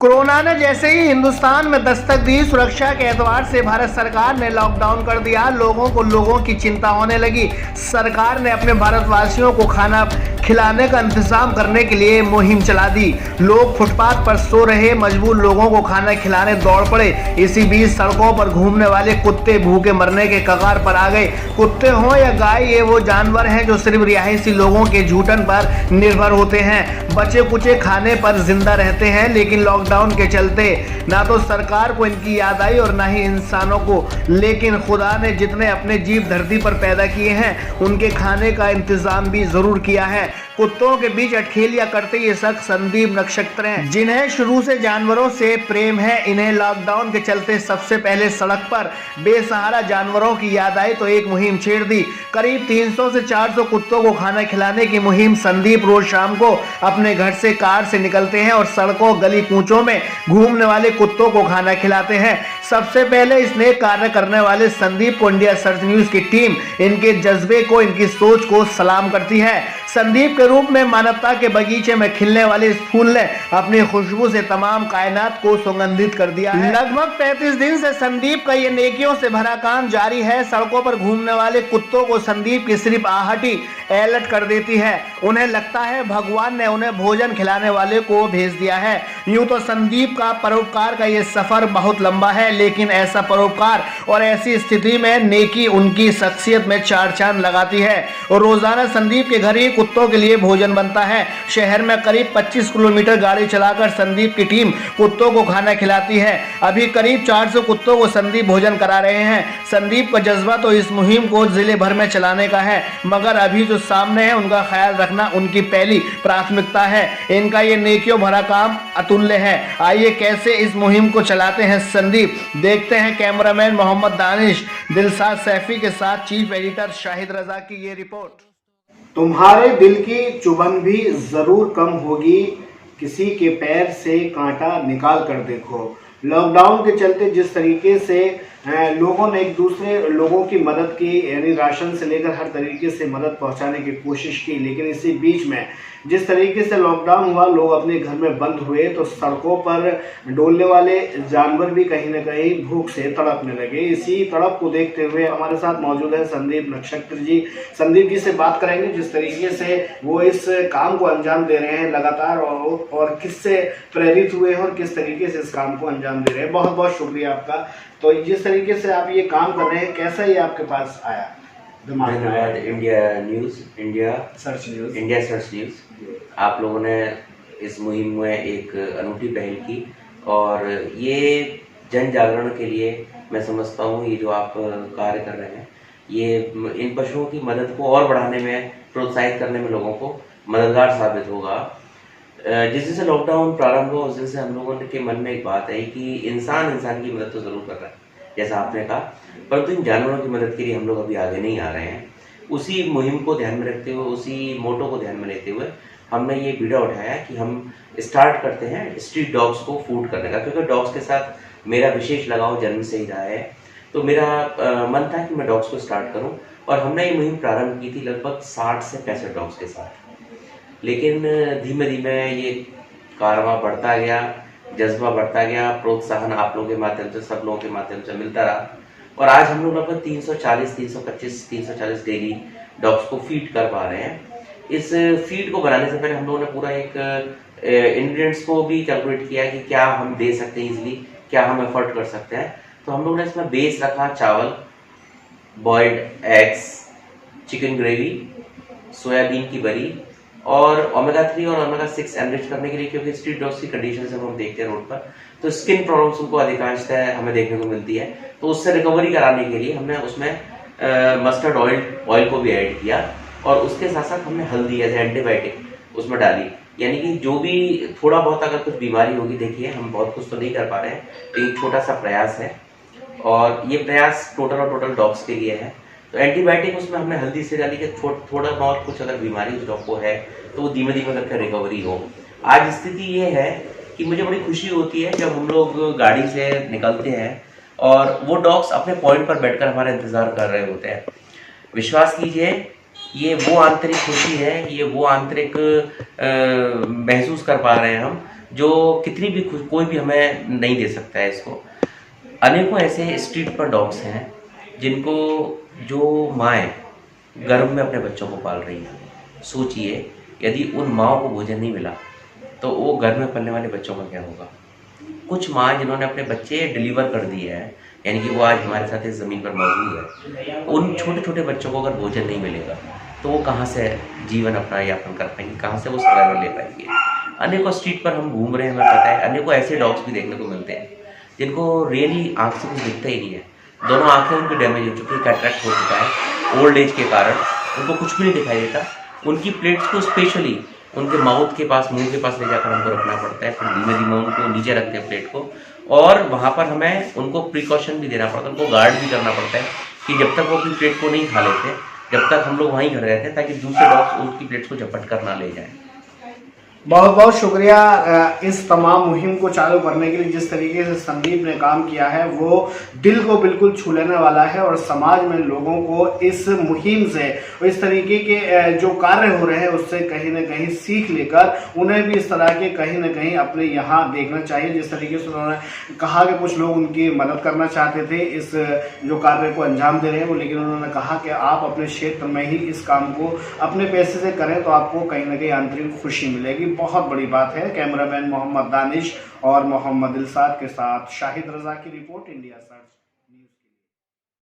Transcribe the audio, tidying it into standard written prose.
Corona ने जैसे ही हिंदुस्तान में दस्तक दी, सुरक्षा के एतबार से भारत सरकार ने लॉकडाउन कर दिया। लोगों की चिंता होने लगी। सरकार ने अपने भारतवासियों को खाना खिलाने का इंतजाम करने के लिए मुहिम चला दी। लोग फुटपाथ पर सो रहे मजबूर लोगों को खाना खिलाने दौड़ पड़े। इसी बीच सड़कों पर घूमने वाले कुत्ते भूखे मरने के कगार पर आ गए। कुत्ते हों या गाय, ये वो जानवर हैं जो सिर्फ रिहायशी लोगों के जूठन पर निर्भर होते हैं, बचे कुचे खाने पर जिंदा रहते हैं। लेकिन लॉकडाउन के चलते ना तो सरकार को इनकी याद आई और ना ही इंसानों को, लेकिन खुदा ने जितने अपने जीव धरती पर पैदा किए हैं उनके खाने का इंतजाम भी जरूर किया है। कुत्तों के बीच अठखेलियां करते ये शख्स संदीप नक्षत्र हैं, जिन्हें शुरू से जानवरों से प्रेम है। इन्हें लॉकडाउन के चलते सबसे पहले सड़क पर बेसहारा जानवरों की याद आई तो एक मुहिम छेड़ दी। करीब 300 से 400 कुत्तों को खाना खिलाने की मुहिम। संदीप रोज शाम को अपने घर से कार से निकलते हैं और सड़कों गली कूचों में घूमने वाले कुत्तों को खाना खिलाते हैं। सबसे पहले इस नेक कार्य करने वाले संदीप को इंडिया सर्च न्यूज की टीम इनके जज्बे को, इनकी सोच को सलाम करती है। संदीप के रूप में मानवता के बगीचे में खिलने वाले इस फूल ने अपनी खुशबू से तमाम कायनात को सुगंधित कर दिया है। लगभग 35 दिन से संदीप का ये नेकियों से भरा काम जारी है। सड़कों पर घूमने वाले कुत्तों को संदीप की सिर्फ आहट ही अलर्ट कर देती है। उन्हें लगता है भगवान ने उन्हें भोजन खिलाने वाले को भेज दिया है। यूं तो संदीप का परोपकार का ये सफर बहुत लंबा है, लेकिन ऐसा परोपकार और ऐसी स्थिति में नेकी उनकी शख्सियत में चार चांद लगाती है। और रोजाना संदीप के घर ही कुत्तों के लिए भोजन बनता है। शहर में करीब 25 किलोमीटर गाड़ी चलाकर संदीप की टीम कुत्तों को खाना खिलाती है। अभी करीब 400 कुत्तों को संदीप भोजन करा रहे हैं। संदीप का जज्बा तो इस मुहिम को जिले भर में चलाने का है, मगर अभी जो सामने है उनका ख्याल रखना उनकी पहली प्राथमिकता है। इनका ये नेकियों भरा काम अतुल्य है। आइए कैसे इस मुहिम को चलाते हैं संदीप, देखते हैं। कैमरामैन मोहम्मद दानिश, दिलसाद सैफी के साथ चीफ एडिटर शाहिद रजा की ये रिपोर्ट। तुम्हारे दिल की चुभन भी जरूर कम होगी, किसी के पैर से कांटा निकाल कर देखो। लॉकडाउन के चलते जिस तरीके से लोगों ने एक दूसरे लोगों की मदद की, यानी राशन से लेकर हर तरीके से मदद पहुंचाने की कोशिश की, लेकिन इसी बीच में जिस तरीके से लॉकडाउन हुआ, लोग अपने घर में बंद हुए, तो सड़कों पर डोलने वाले जानवर भी कहीं ना कहीं भूख से तड़पने लगे। इसी तड़प को देखते हुए हमारे साथ मौजूद है संदीप नक्षत्र जी। संदीप जी से बात करेंगे जिस तरीके से वो इस काम को अंजाम दे रहे हैं लगातार, और किससे प्रेरित हुए हैं और किस तरीके से इस काम को अंजाम दे रहे हैं। बहुत बहुत शुक्रिया आपका। तो जिस तरीके से आप ये काम कर रहे हैं, कैसा ये आपके पास आया? धन्यवाद इंडिया सर्च न्यूज। आप लोगों ने इस मुहिम में एक अनूठी पहल की और ये जन जागरण के लिए मैं समझता हूँ ये जो आप कार्य कर रहे हैं, ये इन पशुओं की मदद को और बढ़ाने में, प्रोत्साहित करने में लोगों को मददगार साबित होगा। जिस दिन से लॉकडाउन प्रारंभ हुआ उस दिन से हम लोगों के मन में एक बात आई कि इंसान की मदद तो जरूर कर रहा है जैसा आपने कहा, परंतु इन जानवरों की मदद के लिए हम लोग अभी आगे नहीं आ रहे हैं। उसी मुहिम को ध्यान में रखते हुए, उसी मोटो को ध्यान में लेते हुए हमने ये बीड़ा उठाया कि हम स्टार्ट करते हैं स्ट्रीट डॉग्स को फूड करने का, क्योंकि डॉग्स के साथ मेरा विशेष लगाव जन्म से ही रहा है। तो मेरा मन था कि मैं डॉग्स को स्टार्ट करूं और हमने ये मुहिम प्रारंभ की थी लगभग 60 से 65 डॉग्स के साथ। लेकिन धीमे धीमे ये कारवां बढ़ता गया, जज्बा बढ़ता गया, प्रोत्साहन आप लोगों के माध्यम से, सब लोगों के माध्यम से मिलता रहा और आज हम लोग लगभग 340 डेली डॉग्स को फीड कर पा रहे हैं। इस फीड को बनाने से पहले हम लोगों ने पूरा एक इंग्रेडिएंट्स को भी कैलकुलेट किया कि क्या हम दे सकते हैं इजीली, क्या हम एफर्ट कर सकते हैं। तो हम लोगों ने इसमें बेस रखा चावल, boiled eggs, chicken gravy, soybean की बरी और ओमेगा 3 और ओमेगा 6 एनरिच करने के लिए, क्योंकि स्ट्रीट डॉग्स की कंडीशन से हम देखते हैं रोड पर, तो स्किन प्रॉब्लम्स उनको अधिकांशतः हमें देखने को मिलती है। तो उससे रिकवरी कराने के लिए हमने उसमें मस्टर्ड ऑयल को भी ऐड किया और उसके साथ साथ हमने हल्दी एज एंटीबायोटिक उसमें डाली। यानी कि जो भी थोड़ा बहुत अगर कुछ बीमारी होगी, देखिए हम बहुत कुछ तो नहीं कर पा रहे हैं, तो एक छोटा सा प्रयास है और ये प्रयास टोटल डॉग्स के लिए है। तो एंटीबायोटिक उसमें हमने हल्दी से डाली कि थोड़ा बहुत कुछ अगर बीमारी उस डॉग को है तो वो धीमे धीमे करके रिकवरी हो। आज स्थिति ये है कि मुझे बड़ी खुशी होती है जब हम लोग गाड़ी से निकलते हैं और वो डॉग्स अपने पॉइंट पर बैठकर हमारा इंतजार कर रहे होते हैं। विश्वास कीजिए, ये वो आंतरिक खुशी है, ये वो आंतरिक महसूस कर पा रहे हैं हम जो कितनी भी कोई भी हमें नहीं दे सकता है इसको। अनेकों ऐसे स्ट्रीट पर डॉग्स हैं जिनको जो माएँ गर्भ में अपने बच्चों को पाल रही हैं। सोचिए यदि उन माँओं को भोजन नहीं मिला तो वो गर्भ में पलने वाले बच्चों का क्या होगा। कुछ माँ जिन्होंने अपने बच्चे डिलीवर कर दिए हैं, यानी कि वो आज हमारे साथ इस ज़मीन पर मौजूद है, उन छोटे छोटे बच्चों को अगर भोजन नहीं मिलेगा तो वो कहाँ से जीवन अपना यापन कर पाएंगे, कहाँ से वो सर्वाइवल ले पाएंगे। अनेकों स्ट्रीट पर हम घूम रहे हैं, हमें पता है, अनेकों ऐसे डॉग्स भी देखने को मिलते हैं जिनको रियली आँख से कुछ दिखता ही नहीं है। दोनों आँखें उनकी डैमेज हो चुकी है, कैटरेक्ट हो चुका है, ओल्ड एज के कारण उनको कुछ भी नहीं दिखाई देता। उनकी प्लेट्स को स्पेशली उनके माउथ के पास, मुंह के पास ले जाकर हमको रखना पड़ता है, फिर धीमे धीमे उनको नीचे रखते हैं प्लेट को, और वहाँ पर हमें उनको प्रिकॉशन भी देना पड़ता है, उनको गार्ड भी करना पड़ता है कि जब तक वो अपनी प्लेट को नहीं खा लेते, जब तक हम लोग वहीं खड़े रहते हैं, ताकि दूसरे डॉग्स उनकी प्लेट्स को झपट कर ना ले जाएं। बहुत बहुत शुक्रिया इस तमाम मुहिम को चालू करने के लिए। जिस तरीके से संदीप ने काम किया है वो दिल को बिल्कुल छू लेने वाला है, और समाज में लोगों को इस मुहिम से, इस तरीके के जो कार्य हो रहे हैं उससे कहीं ना कहीं सीख लेकर उन्हें भी इस तरह के कहीं ना कहीं अपने यहाँ देखना चाहिए। जिस तरीके से उन्होंने कहा कि कुछ लोग उनकी मदद करना चाहते थे इस जो कार्य को अंजाम दे रहे हैं वो, लेकिन उन्होंने कहा कि आप अपने क्षेत्र में ही इस काम को अपने पैसे से करें तो आपको कहीं ना कहीं आंतरिक खुशी मिलेगी। बहुत बड़ी बात है। कैमरामैन मोहम्मद दानिश और मोहम्मद इल्साद के साथ शाहिद रजा की रिपोर्ट, इंडिया सर्च।